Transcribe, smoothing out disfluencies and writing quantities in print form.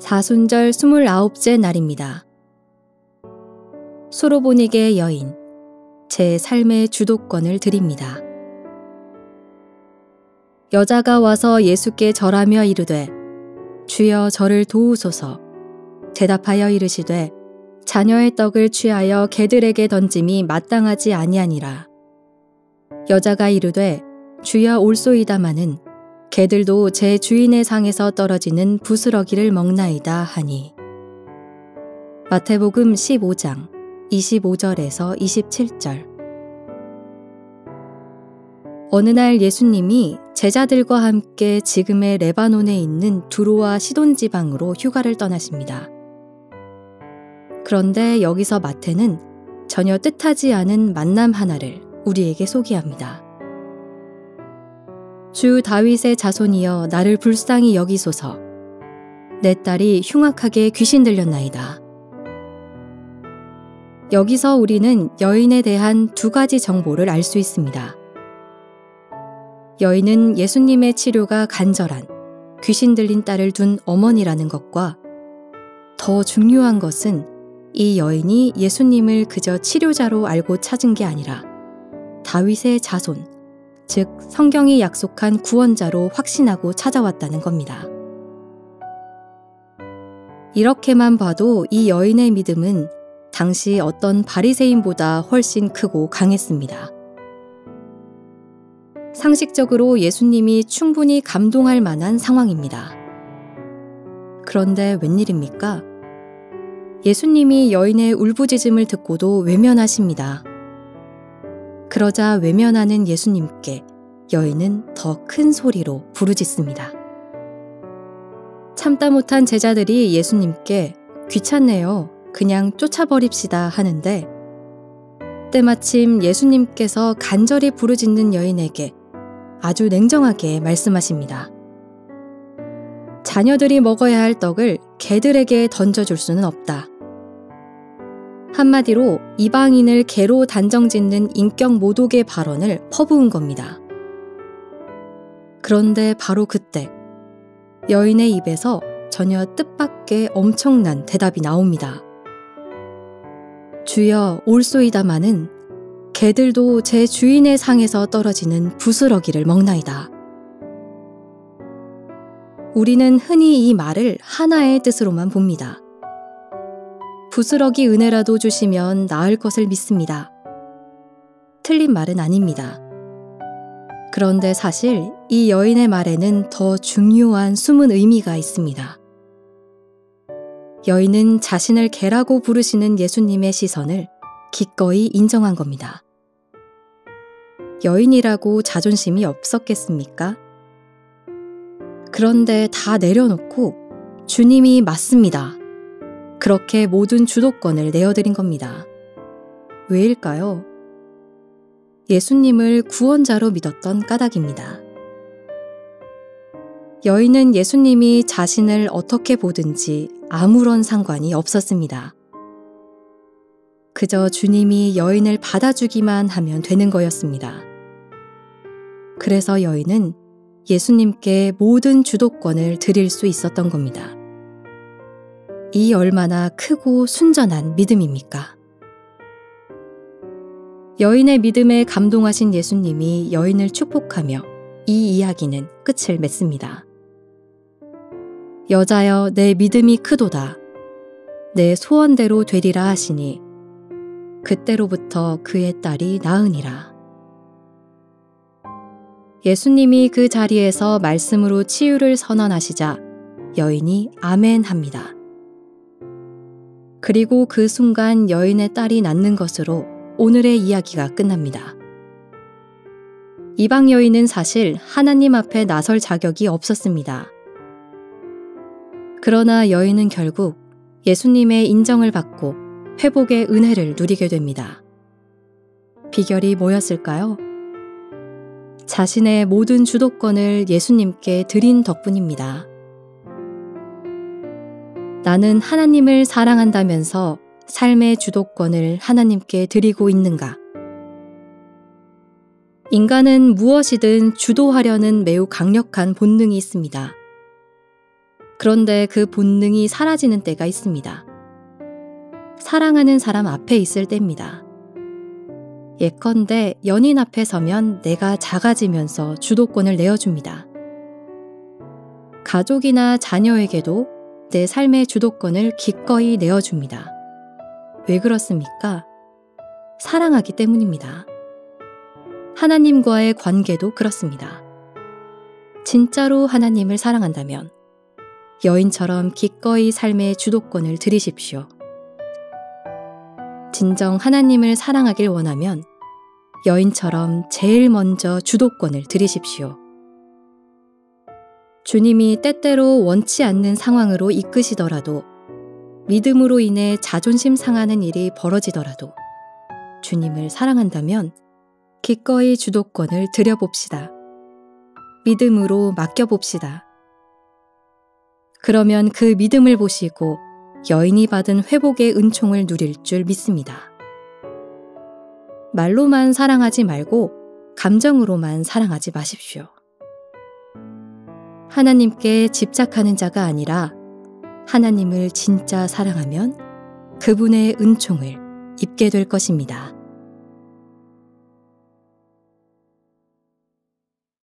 사순절 29째 날입니다. 소로보닉의 여인, 제 삶의 주도권을 드립니다. 여자가 와서 예수께 절하며 이르되 주여 저를 도우소서. 대답하여 이르시되 자녀의 떡을 취하여 개들에게 던짐이 마땅하지 아니하니라. 여자가 이르되 주여 올소이다마는 개들도 제 주인의 상에서 떨어지는 부스러기를 먹나이다 하니. 마태복음 15장 25절에서 27절. 어느 날 예수님이 제자들과 함께 지금의 레바논에 있는 두로와 시돈 지방으로 휴가를 떠나십니다. 그런데 여기서 마태는 전혀 뜻하지 않은 만남 하나를 우리에게 소개합니다. 주 다윗의 자손이여 나를 불쌍히 여기소서. 내 딸이 흉악하게 귀신 들렸나이다. 여기서 우리는 여인에 대한 두 가지 정보를 알 수 있습니다. 여인은 예수님의 치료가 간절한 귀신 들린 딸을 둔 어머니라는 것과 더 중요한 것은 이 여인이 예수님을 그저 치료자로 알고 찾은 게 아니라 다윗의 자손, 즉 성경이 약속한 구원자로 확신하고 찾아왔다는 겁니다. 이렇게만 봐도 이 여인의 믿음은 당시 어떤 바리새인보다 훨씬 크고 강했습니다. 상식적으로 예수님이 충분히 감동할 만한 상황입니다. 그런데 웬일입니까? 예수님이 여인의 울부짖음을 듣고도 외면하십니다. 그러자 외면하는 예수님께 여인은 더 큰 소리로 부르짖습니다. 참다 못한 제자들이 예수님께 귀찮네요. 그냥 쫓아버립시다 하는데 때마침 예수님께서 간절히 부르짖는 여인에게 아주 냉정하게 말씀하십니다. 자녀들이 먹어야 할 떡을 개들에게 던져줄 수는 없다. 한마디로 이방인을 개로 단정짓는 인격 모독의 발언을 퍼부은 겁니다. 그런데 바로 그때 여인의 입에서 전혀 뜻밖의 엄청난 대답이 나옵니다. 주여 올소이다마는 개들도 제 주인의 상에서 떨어지는 부스러기를 먹나이다. 우리는 흔히 이 말을 하나의 뜻으로만 봅니다. 부스러기 은혜라도 주시면 나을 것을 믿습니다. 틀린 말은 아닙니다. 그런데 사실 이 여인의 말에는 더 중요한 숨은 의미가 있습니다. 여인은 자신을 개라고 부르시는 예수님의 시선을 기꺼이 인정한 겁니다. 여인이라고 자존심이 없었겠습니까? 그런데 다 내려놓고 주님이 맞습니다. 그렇게 모든 주도권을 내어드린 겁니다. 왜일까요? 예수님을 구원자로 믿었던 까닭입니다. 여인은 예수님이 자신을 어떻게 보든지 아무런 상관이 없었습니다. 그저 주님이 여인을 받아주기만 하면 되는 거였습니다. 그래서 여인은 예수님께 모든 주도권을 드릴 수 있었던 겁니다. 이 얼마나 크고 순전한 믿음입니까? 여인의 믿음에 감동하신 예수님이 여인을 축복하며 이 이야기는 끝을 맺습니다. 여자여 내 믿음이 크도다. 내 소원대로 되리라 하시니 그때로부터 그의 딸이 나으니라. 예수님이 그 자리에서 말씀으로 치유를 선언하시자 여인이 아멘 합니다. 그리고 그 순간 여인의 딸이 낫는 것으로 오늘의 이야기가 끝납니다. 이방 여인은 사실 하나님 앞에 나설 자격이 없었습니다. 그러나 여인은 결국 예수님의 인정을 받고 회복의 은혜를 누리게 됩니다. 비결이 뭐였을까요? 자신의 모든 주도권을 예수님께 드린 덕분입니다. 나는 하나님을 사랑한다면서 삶의 주도권을 하나님께 드리고 있는가? 인간은 무엇이든 주도하려는 매우 강력한 본능이 있습니다. 그런데 그 본능이 사라지는 때가 있습니다. 사랑하는 사람 앞에 있을 때입니다. 예컨대 연인 앞에 서면 내가 작아지면서 주도권을 내어줍니다. 가족이나 자녀에게도 내 삶의 주도권을 기꺼이 내어줍니다. 왜 그렇습니까? 사랑하기 때문입니다. 하나님과의 관계도 그렇습니다. 진짜로 하나님을 사랑한다면 여인처럼 기꺼이 삶의 주도권을 드리십시오. 진정 하나님을 사랑하길 원하면 여인처럼 제일 먼저 주도권을 드리십시오. 주님이 때때로 원치 않는 상황으로 이끄시더라도, 믿음으로 인해 자존심 상하는 일이 벌어지더라도 주님을 사랑한다면 기꺼이 주도권을 드려봅시다. 믿음으로 맡겨봅시다. 그러면 그 믿음을 보시고 여인이 받은 회복의 은총을 누릴 줄 믿습니다. 말로만 사랑하지 말고 감정으로만 사랑하지 마십시오. 하나님께 집착하는 자가 아니라 하나님을 진짜 사랑하면 그분의 은총을 입게 될 것입니다.